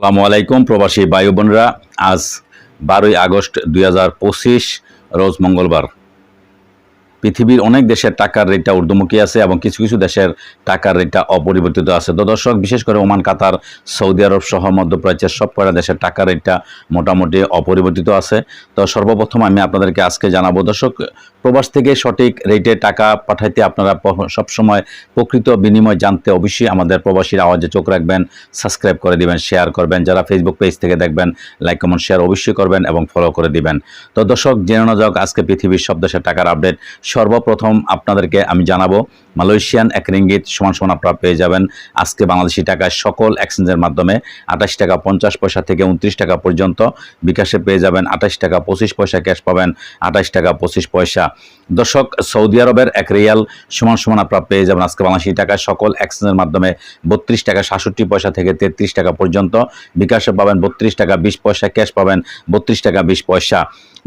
আসসালামু আলাইকুম প্রবাসী ভাই বোনেরা। আজ 12ই আগস্ট 2025 রোজ মঙ্গলবার। পৃথিবীর অনেক দেশের টাকার রেটটা ঊর্ধ্বমুখী আছে এবং কিছু কিছু দেশের টাকার রেটটা অপরিবর্তিত আছে। তো দর্শক, বিশেষ করে ওমান, কাতার, সৌদি আরব সহ মধ্যপ্রাচ্যের সব কয়টা দেশের টাকার রেটটা মোটামুটি অপরিবর্তিত আছে। তো সর্বপ্রথম আমি আপনাদেরকে আজকে জানাবো দর্শক, প্রবাস থেকে সঠিক রেটে টাকা পাঠাইতে আপনারা সবসময় প্রকৃত বিনিময় জানতে অবশ্যই আমাদের প্রবাসীর আওয়াজে চোখ রাখবেন, সাবস্ক্রাইব করে দিবেন, শেয়ার করবেন। যারা ফেসবুক পেজ থেকে দেখবেন লাইক কমেন্ট শেয়ার অবশ্যই করবেন এবং ফলো করে দিবেন। তো দর্শক, জেনে নেওয়া যাক আজকে পৃথিবীর সব দেশের টাকার আপডেট। সর্বপ্রথম আপনাদেরকে আমি জানাবো মালয়েশিয়ান এক রিঙ্গিত সমান সমান আপনারা পেয়ে যাবেন আজকে বাংলাদেশি টাকায় সকল এক্সচেঞ্জের মাধ্যমে 28 টাকা 50 পয়সা থেকে 29 টাকা পর্যন্ত। বিকাশে পেয়ে যাবেন 28 টাকা 25 পয়সা, ক্যাশ পাবেন 28 টাকা 25 পয়সা। দর্শক, সৌদি আরবের এক রিয়াল সমান সমান আপনারা পেয়ে যাবেন আজকে বাংলাদেশি টাকায় সকল এক্সচেঞ্জের মাধ্যমে 32 টাকা 67 পয়সা থেকে 33 টাকা পর্যন্ত। বিকাশে পাবেন 32 টাকা 20 পয়সা, ক্যাশ পাবেন 32 টাকা 20 পয়সা।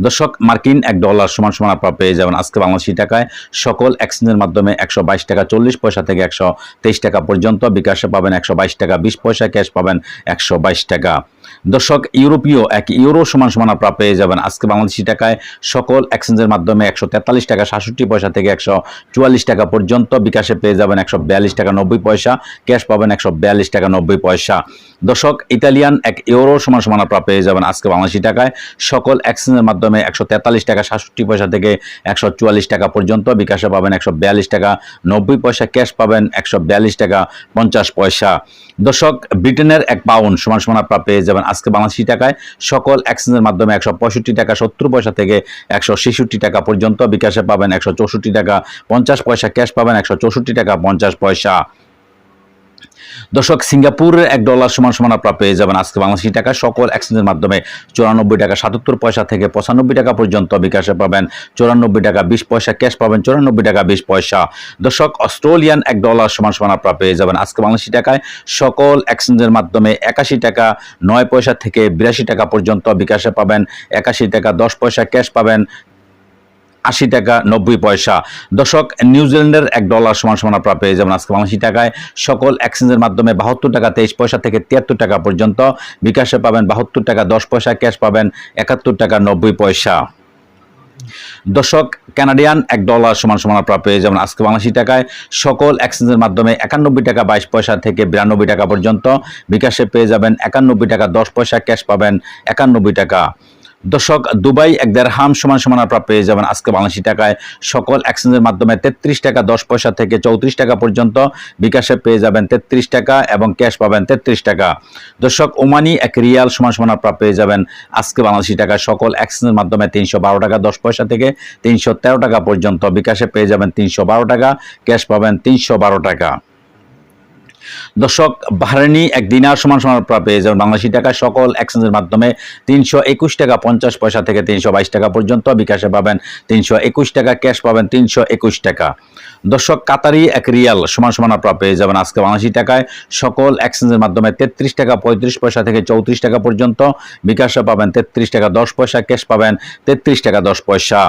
দর্শক, মার্কিন $1 সমান সমান আপনারা পেয়ে যাবেন আজকে বাংলাদেশি টাকায় সকল এক্সচেঞ্জের মাধ্যমে 122 টাকা 40 পয়সা থেকে 123 টাকা পর্যন্ত। বিকাশে পাবেন 122 টাকা 20 পয়সা, ক্যাশ পাবেন 122 টাকা। দর্শক, ইউরোপীয় এক ইউরো সমান সমান আপনারা পেয়ে যাবেন আজকে বাংলাদেশি টাকায় সকল এক্সচেঞ্জের মাধ্যমে 143 টাকা 67 পয়সা থেকে 144 টাকা পর্যন্ত। বিকাশে পেয়ে যাবেন 142 টাকা 90 পয়সা, ক্যাশ পাবেন 142 টাকা 90 পয়সা। দর্শক, ইতালিয়ান এক ইউরো সমান সমান আপনারা পেয়ে যাবেন আজকে বাংলাদেশি টাকায় সকল এক্সচেঞ্জের মাধ্যমে 143 টাকা 67 পয়সা থেকে 144 টাকা পর্যন্ত। বিকাশে পাবেন 142 টাকা 90 পয়সা, ক্যাশ পাবেন 142 টাকা 50 পয়সা। দর্শক, ব্রিটেনের এক পাউন্ড সমান সমান আপনারা পেয়ে যাবেন আজকে বাংলাদেশি টাকায় সকল এক্সচেঞ্জের মাধ্যমে 165 টাকা 70 পয়সা থেকে 166 টাকা পর্যন্ত। বিকাশে পাবেন 164 টাকা 50 পয়সা, ক্যাশ পাবেন 164 টাকা 50 পয়সা। দর্শক, সিঙ্গাপুরের $1 সমান সমান আপনারা পেয়ে যাবেন আজকে বাংলাদেশি টাকা সকল এক্সচেঞ্জের মাধ্যমে 94 টাকা 77 পয়সা থেকে 95 টাকা পর্যন্ত। বিকাশে পাবেন 94 টাকা 20 পয়সা, ক্যাশ পাবেন 94 টাকা 20 পয়সা। দর্শক, অস্ট্রেলিয়ান $1 সমান সমান আপনারা পেয়ে যাবেন আজকে বাংলাদেশি টাকায় সকল এক্সচেঞ্জের মাধ্যমে 81 টাকা 9 পয়সা থেকে 82 টাকা পর্যন্ত। বিকাশে পাবেন 81 টাকা 10 পয়সা, ক্যাশ পাবেন 80 টাকা 90 পয়সা। দর্শক, নিউজিল্যান্ডের $1 সমান সমান আপনারা পেয়ে যাবেন আজকে বাংলাদেশি টাকায় সকল এক্সচেঞ্জের মাধ্যমে 72 টাকা 23 পয়সা থেকে 73 টাকা পর্যন্ত। বিকাশে পাবেন 72 টাকা 10 পয়সা, ক্যাশ পাবেন 71 টাকা 90 পয়সা। দর্শক, কানাডিয়ান $1 সমান সমান আপনারা পেয়ে যাবেন আজকে বাংলাদেশি টাকায় সকল এক্সচেঞ্জের মাধ্যমে 91 টাকা 22 পয়সা থেকে 92 টাকা পর্যন্ত। বিকাশে পেয়ে যাবেন 91 টাকা 10 পয়সা, ক্যাশ পাবেন 91 টাকা। দর্শক, দুবাই এক দিরহাম সমান সমান আপনারা পেয়ে যাবেন আজকে বাংলাদেশি টাকায় সকল এক্সচেঞ্জের মাধ্যমে 33 টাকা 10 পয়সা থেকে 34 টাকা পর্যন্ত। বিকাশে পেয়ে যাবেন 33 টাকা এবং ক্যাশ পাবেন 33 টাকা। দর্শক, ওমানি এক রিয়াল সমান সমান আপনারা পেয়ে যাবেন আজকে বাংলাদেশি টাকায় সকল এক্সচেঞ্জের মাধ্যমে 312 টাকা 10 পয়সা থেকে 313 টাকা পর্যন্ত। বিকাশে পেয়ে যাবেন 312 টাকা, ক্যাশ পাবেন 312 টাকা। দর্শক, বাহরাইনি এক দিনার সমান সমান আপনারা পেয়ে যাবেন বাংলাদেশি টাকায় সকল এক্সচেঞ্জের মাধ্যমে 321 টাকা 50 পয়সা থেকে 322 টাকা পর্যন্ত। বিকাশে পাবেন 321 টাকা, ক্যাশ পাবেন 321 টাকা। দর্শক, কাতারি এক রিয়াল সমান সমান আপনারা পেয়ে যাবেন আজকে বাংলাদেশি টাকায় সকল এক্সচেঞ্জের মাধ্যমে 33 টাকা 35 পয়সা থেকে 34 টাকা পর্যন্ত। বিকাশে পাবেন 33 টাকা 10 পয়সা, ক্যাশ পাবেন 33 টাকা 10 পয়সা।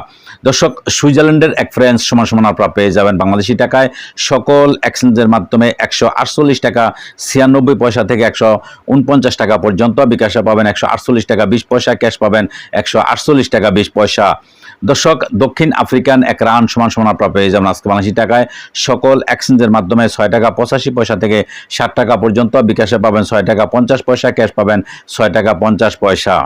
দর্শক, সুইজারল্যান্ডের এক ফ্রান্স সমান সমান আপনারা পেয়ে যাবেন বাংলাদেশি টাকায় সকল এক্সচেঞ্জের মাধ্যমে 148 টাকা 96 পয়সা থেকে 149 টাকা পর্যন্ত। বিকাশে পাবেন 148 টাকা 20 পয়সা, ক্যাশ পাবেন 148 টাকা 20 পয়সা। দর্শক, দক্ষিণ আফ্রিকান এক রান সমান সমান আপনারা পেয়ে যাবেন আজকে বাংলাদেশি টাকায় সকল এক্সচেঞ্জের মাধ্যমে 6 টাকা 85 পয়সা থেকে 60 টাকা পর্যন্ত। বিকাশে পাবেন 6 টাকা 50 পয়সা, ক্যাশ পাবেন 6 টাকা 50 পয়সা।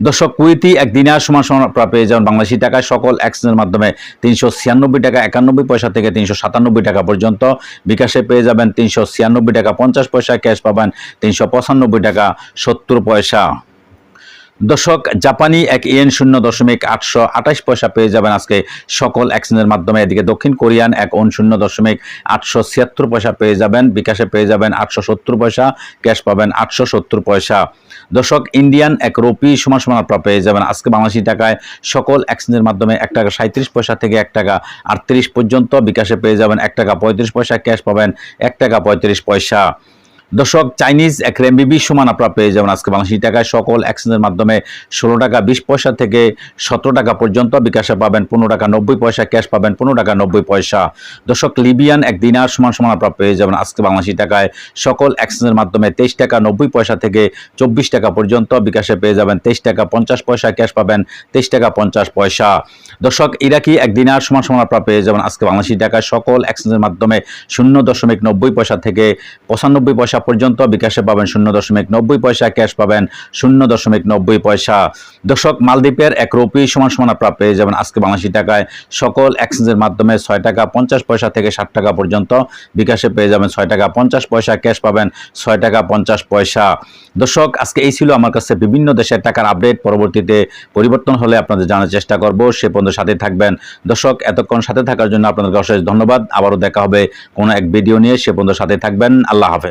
দর্শক, কুয়েতি এক দিনার সমান সমান আপনারা পেয়ে যাবেন বাংলাদেশি টাকায় সকল এক্সচেঞ্জের মাধ্যমে 396 টাকা 91 পয়সা থেকে 397 টাকা পর্যন্ত। বিকাশে পেয়ে যাবেন 396 টাকা 50 পয়সা, ক্যাশ পাবেন 395 টাকা 70 পয়সা। দর্শক, জাপানি এক ইয়েন 0.828 পয়সা পেয়ে যাবেন আজকে সকল এক্সচেঞ্জের মাধ্যমে। এদিকে দক্ষিণ কোরিয়ান এক ওন 0.876 পয়সা পেয়ে যাবেন। বিকাশে পেয়ে যাবেন 870 পয়সা, ক্যাশ পাবেন 870 পয়সা। দর্শক, ইন্ডিয়ান এক রুপি সমান সমান আপনারা পেয়ে যাবেন আজকে বাংলাদেশি টাকায় সকল এক্সচেঞ্জের মাধ্যমে 1 টাকা 37 পয়সা থেকে 1 টাকা 38 পর্যন্ত। বিকাশে পেয়ে যাবেন 1 টাকা 35 পয়সা, ক্যাশ পাবেন 1 টাকা 35 পয়সা। দর্শক, চাইনিজ এক রেমবিবি সমান আপনারা পেয়ে যাবেন আজকে বাংলাদেশি টাকায় সকল এক্সচেঞ্জের মাধ্যমে 16 টাকা 20 পয়সা থেকে 17 টাকা পর্যন্ত। বিকাশে পাবেন 15 টাকা 90 পয়সা, ক্যাশ পাবেন 15 টাকা 90 পয়সা। দর্শক, লিবিয়ান এক দিনার সমান সমান আপনারা পেয়ে যাবেন আজকে বাংলাদেশি টাকায় সকল এক্সচেঞ্জের মাধ্যমে 23 টাকা 90 পয়সা থেকে 24 টাকা পর্যন্ত। বিকাশে পেয়ে যাবেন 23 টাকা 50 পয়সা, ক্যাশ পাবেন 23 টাকা 50 পয়সা। দর্শক, ইরাকি এক দিনার সমান সমান আপনারা পেয়ে যাবেন আজকে বাংলাদেশি টাকায় সকল এক্সচেঞ্জের মাধ্যমে 0.90 পয়সা থেকে 95 পয়সা পর্যন্ত। বিকাশে পাবেন 0.90 পয়সা, ক্যাশ পাবেন 0.90 পয়সা। দর্শক, মালদ্বীপের এক রুপি সমান সমান আপনারা পেয়ে যাবেন আজকে বাংলাদেশি টাকায় সকল এক্সচেঞ্জের মাধ্যমে 6 টাকা 50 পয়সা থেকে 60 টাকা পর্যন্ত। বিকাশে পেয়ে যাবেন 6 টাকা 50 পয়সা, ক্যাশ পাবেন 6 টাকা 50 পয়সা। দর্শক, আজকে এই ছিল আমার কাছে বিভিন্ন দেশের টাকার আপডেট। পরবর্তীতে পরিবর্তন হলে আপনাদের জানার চেষ্টা করব, সে পর্যন্ত সাথে থাকবেন। দর্শক, এতক্ষণ সাথে থাকার জন্য আপনাদেরকে অশেষ ধন্যবাদ। আবারও দেখা হবে কোনো এক ভিডিও নিয়ে, সে পর্যন্ত সাথে থাকবেন। আল্লাহ হাফেজ।